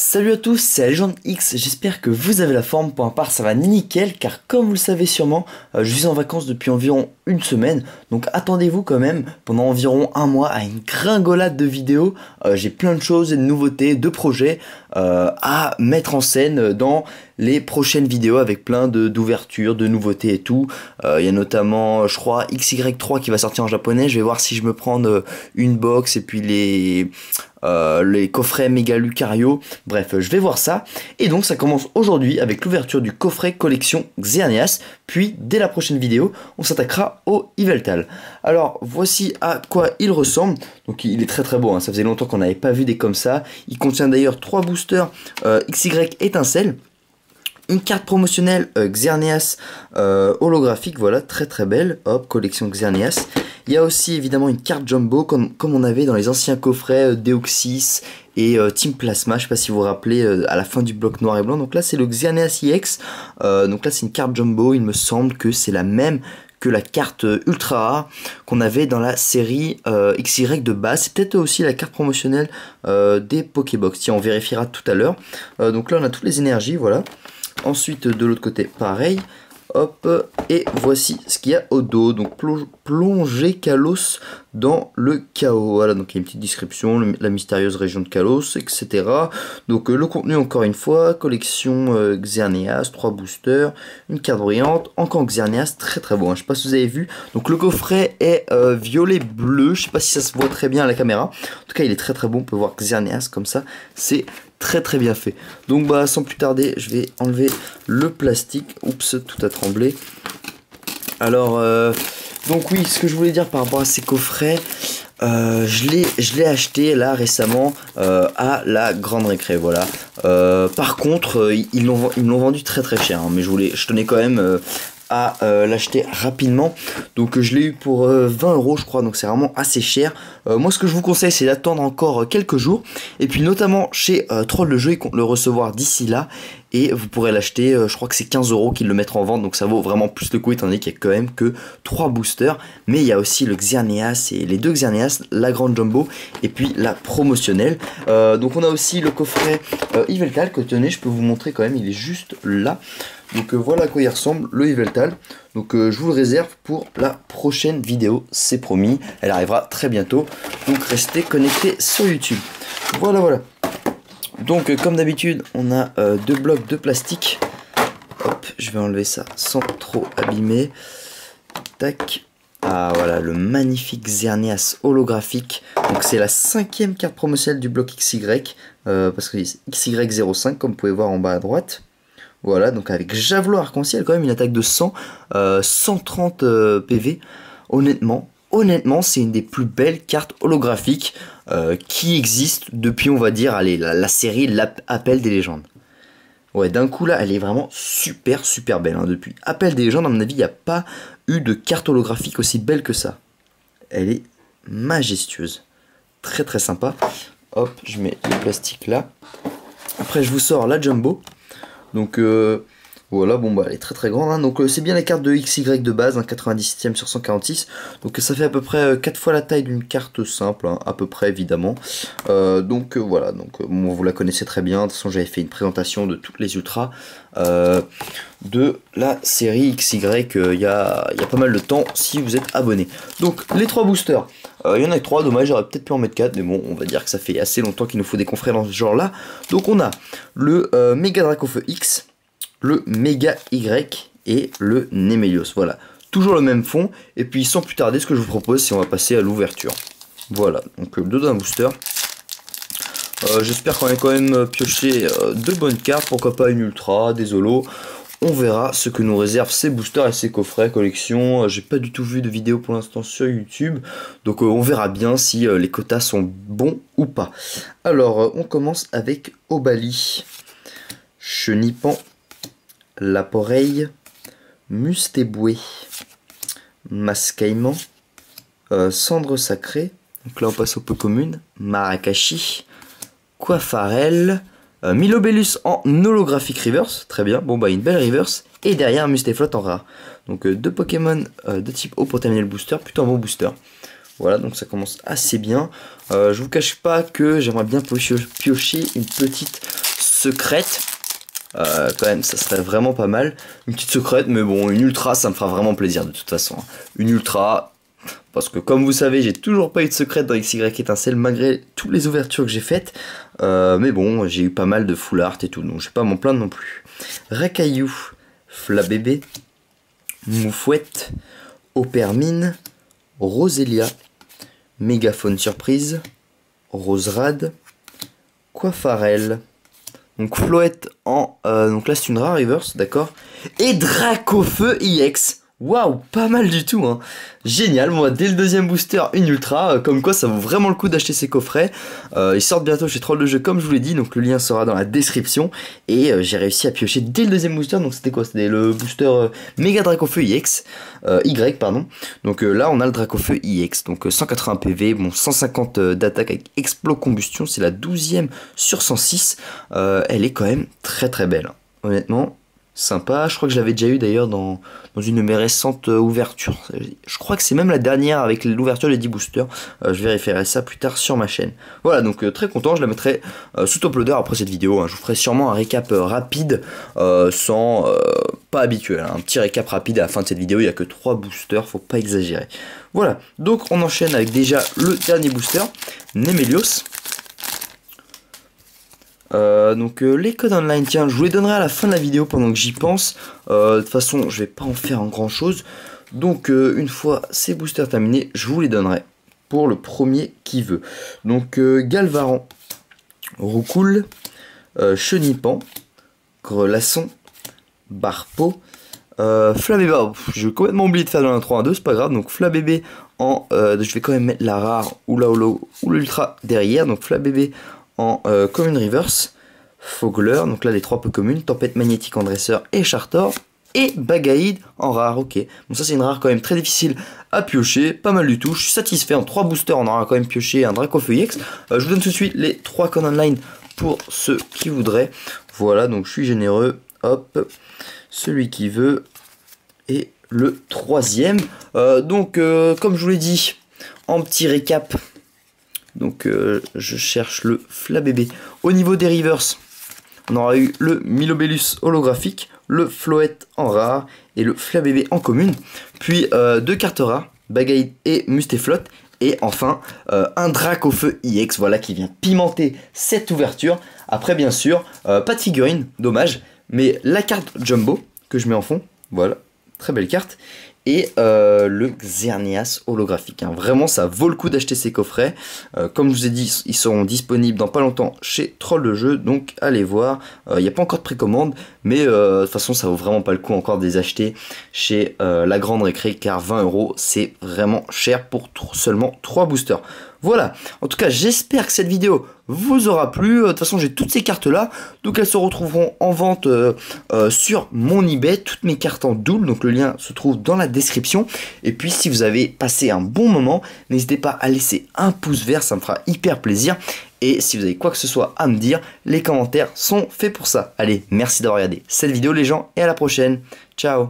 Salut à tous, c'est Legend X, j'espère que vous avez la forme. Pour ma part ça va nickel, car comme vous le savez sûrement, je suis en vacances depuis environ une semaine. Donc attendez-vous quand même pendant environ un mois à une gringolade de vidéos. J'ai plein de choses, de nouveautés, de projets à mettre en scène dans les prochaines vidéos, avec plein d'ouvertures, de nouveautés et tout. Il y a notamment, je crois, XY3 qui va sortir en japonais. Je vais voir si je me prends une box et puis les coffrets méga Lucario. Bref, je vais voir ça. Et donc ça commence aujourd'hui avec l'ouverture du coffret collection Xerneas. Puis dès la prochaine vidéo, on s'attaquera au Yveltal. Alors voici à quoi il ressemble. Donc il est très très beau, hein. Ça faisait longtemps qu'on n'avait pas vu des comme ça. Il contient d'ailleurs 3 boosters XY étincelle. Une carte promotionnelle Xerneas holographique, voilà, très très belle. Hop, collection Xerneas. Il y a aussi évidemment une carte Jumbo comme on avait dans les anciens coffrets Deoxys et Team Plasma. Je sais pas si vous vous rappelez, à la fin du bloc noir et blanc. Donc là c'est le Xerneas EX. Donc là c'est une carte Jumbo. Il me semble que c'est la même que la carte ultra rare qu'on avait dans la série XY de base. C'est peut-être aussi la carte promotionnelle des Pokébox. Tiens, on vérifiera tout à l'heure. Donc là on a toutes les énergies, voilà. Ensuite de l'autre côté pareil, hop, et voici ce qu'il y a au dos. Donc plonger Kalos dans le chaos. Voilà, donc il y a une petite description, la mystérieuse région de Kalos, etc. Donc le contenu encore une fois, collection Xerneas, 3 boosters, une carte brillante, encore Xerneas, très très beau, hein. Je sais pas si vous avez vu. Donc le coffret est violet bleu, je sais pas si ça se voit très bien à la caméra. En tout cas il est très très bon, on peut voir Xerneas comme ça, c'est très très bien fait. Donc bah sans plus tarder, je vais enlever le plastique. Oups, tout a tremblé. Alors donc oui, ce que je voulais dire par rapport à ces coffrets, je l'ai acheté là récemment à la grande récré, voilà. Par contre ils me l'ont vendu très très cher, hein, mais je tenais quand même à l'acheter rapidement. Donc je l'ai eu pour 20 € je crois, donc c'est vraiment assez cher. Moi ce que je vous conseille c'est d'attendre encore quelques jours, et puis notamment chez Troll le jeu, ils comptent le recevoir d'ici là, et vous pourrez l'acheter, je crois que c'est 15 € qu'ils le mettront en vente, donc ça vaut vraiment plus le coup étant donné qu'il y a quand même que 3 boosters. Mais il y a aussi le Xerneas et les deux Xerneas, la grande Jumbo et puis la promotionnelle. Donc on a aussi le coffret Yveltal que tenez, je peux vous montrer quand même, il est juste là. Donc voilà à quoi il ressemble le Yveltal. Donc je vous le réserve pour la prochaine vidéo, c'est promis, elle arrivera très bientôt. Donc restez connectés sur YouTube. Voilà voilà. Donc comme d'habitude on a 2 blocs de plastique. Hop, je vais enlever ça sans trop abîmer. Tac. Ah voilà, le magnifique Xerneas holographique. Donc c'est la 5e carte promotionnelle du bloc XY. Parce que c'est XY05 comme vous pouvez voir en bas à droite. Voilà, donc avec Javelot arc-en-ciel, quand même une attaque de 130 PV. Honnêtement, c'est une des plus belles cartes holographiques qui existent depuis, on va dire, allez, la série Appel des légendes. Ouais, d'un coup là, elle est vraiment super belle, hein. Depuis Appel des légendes, à mon avis, il n'y a pas eu de carte holographique aussi belle que ça. Elle est majestueuse. Très très sympa. Hop, je mets le plastique là. Après, je vous sors la Jumbo. Donc voilà, bon bah elle est très très grande, hein. Donc c'est bien la carte de XY de base, hein, 97e sur 146. Donc ça fait à peu près 4 fois la taille d'une carte simple, hein, à peu près évidemment. Donc voilà, donc bon, vous la connaissez très bien. De toute façon j'avais fait une présentation de toutes les ultras de la série XY il y a pas mal de temps si vous êtes abonné. Donc les 3 boosters. Il y en a que 3, dommage, j'aurais peut-être pu en mettre 4, mais bon, on va dire que ça fait assez longtemps qu'il nous faut des confrères dans ce genre-là. Donc on a le Méga Dracofeu X, le Méga Y et le Nemelios. Voilà, toujours le même fond. Et puis sans plus tarder, ce que je vous propose, c'est on va passer à l'ouverture. Voilà, donc deux d'un booster. J'espère qu'on a quand même pioché de bonnes cartes, pourquoi pas une ultra, des holos. On verra ce que nous réservent ces boosters et ces coffrets collection. J'ai pas du tout vu de vidéo pour l'instant sur YouTube. Donc on verra bien si les quotas sont bons ou pas. Alors on commence avec Obali, Chenipan, Laporeille, Mustéboué, Mascaïman, Cendre Sacrée. Donc là on passe aux peu communes. Marakashi, Coiffarel, Milobellus en holographique reverse, très bien, bon bah une belle reverse, et derrière un Mustéflot en rare. Donc deux Pokémon de type eau pour terminer le booster, plutôt un bon booster. Voilà, donc ça commence assez bien. Je vous cache pas que j'aimerais bien piocher une petite secrète. Quand même, ça serait vraiment pas mal. Une petite secrète, mais bon, une ultra, ça me fera vraiment plaisir de toute façon. Une ultra, parce que comme vous savez, j'ai toujours pas eu de secrète dans XY étincelle, malgré toutes les ouvertures que j'ai faites. Mais bon, j'ai eu pas mal de full art et tout, donc je vais pas m'en plaindre non plus. Racaillou, Flabébé, Moufouette, Opermine, Rosélia, Mégaphone surprise, Roserade, Coiffarel. Donc Floette en... donc là c'est une rare reverse, d'accord. Et Dracofeu EX. Waouh, pas mal du tout, hein. Génial, moi dès le deuxième booster, une ultra, comme quoi ça vaut vraiment le coup d'acheter ces coffrets. Ils sortent bientôt chez Troll de Jeu comme je vous l'ai dit, donc le lien sera dans la description. Et j'ai réussi à piocher dès le deuxième booster, donc c'était quoi? C'était le booster Méga Dracofeu EX, Y pardon. Donc là on a le Dracofeu EX, donc 180 PV, bon 150 d'attaque avec Explo Combustion, c'est la 12e sur 106. Elle est quand même très très belle, honnêtement. Sympa, je crois que je l'avais déjà eu d'ailleurs dans une de mes récentes ouvertures. Je crois que c'est même la dernière avec l'ouverture des 10 boosters. Je vérifierai ça plus tard sur ma chaîne. Voilà, donc très content, je la mettrai sous top loader après cette vidéo. Hein. Je vous ferai sûrement un récap rapide, sans pas habituel. Hein. Un petit récap rapide à la fin de cette vidéo, il n'y a que 3 boosters, faut pas exagérer. Voilà, donc on enchaîne avec déjà le dernier booster, Nemelios. Les codes online, tiens, je vous les donnerai à la fin de la vidéo pendant que j'y pense. De toute façon, je vais pas en faire en grand chose. Donc, une fois ces boosters terminés, je vous les donnerai pour le premier qui veut. Donc, Galvaran, Roucoule, Chenipan, Grelasson, Barpo, Flabébé. Oh, j'ai complètement oublié de faire dans l'intro 1-2, c'est pas grave. Donc, Flabébé en. Je vais quand même mettre la rare ou la holo ou l'ultra derrière. Donc, Flabébé en commune reverse, Fogler, donc là les 3 peu communes, Tempête magnétique en dresseur et Chartor, et Bagaïd en rare, ok. Bon ça c'est une rare quand même très difficile à piocher, pas mal du tout, je suis satisfait, en 3 boosters on aura quand même pioché un Dracofeu EX. Je vous donne tout de suite les 3 codes online pour ceux qui voudraient. Voilà, donc je suis généreux, hop, celui qui veut, et le troisième. Comme je vous l'ai dit, en petit récap, donc je cherche le Flabébé. Au niveau des reverse, on aura eu le Milobellus holographique, le Floette en rare et le Flabébé en commune. Puis 2 cartes rares, Bagaïd et Mustéflotte. Et enfin un Dracofeu EX, voilà, qui vient pimenter cette ouverture. Après bien sûr, pas de figurine, dommage, mais la carte Jumbo que je mets en fond, voilà, très belle carte. Et le Xerneas holographique. Hein. Vraiment, ça vaut le coup d'acheter ces coffrets. Comme je vous ai dit, ils seront disponibles dans pas longtemps chez Troll de Jeu. Donc, allez voir. Il n'y a pas encore de précommande. Mais de toute façon, ça vaut vraiment pas le coup encore de les acheter chez La Grande Récré. Car 20 €, c'est vraiment cher pour seulement 3 boosters. Voilà, en tout cas j'espère que cette vidéo vous aura plu. De toute façon j'ai toutes ces cartes là, donc elles se retrouveront en vente sur mon eBay, toutes mes cartes en double, donc le lien se trouve dans la description. Et puis si vous avez passé un bon moment, n'hésitez pas à laisser un pouce vert, ça me fera hyper plaisir. Et si vous avez quoi que ce soit à me dire, les commentaires sont faits pour ça. Allez, merci d'avoir regardé cette vidéo les gens, et à la prochaine, ciao.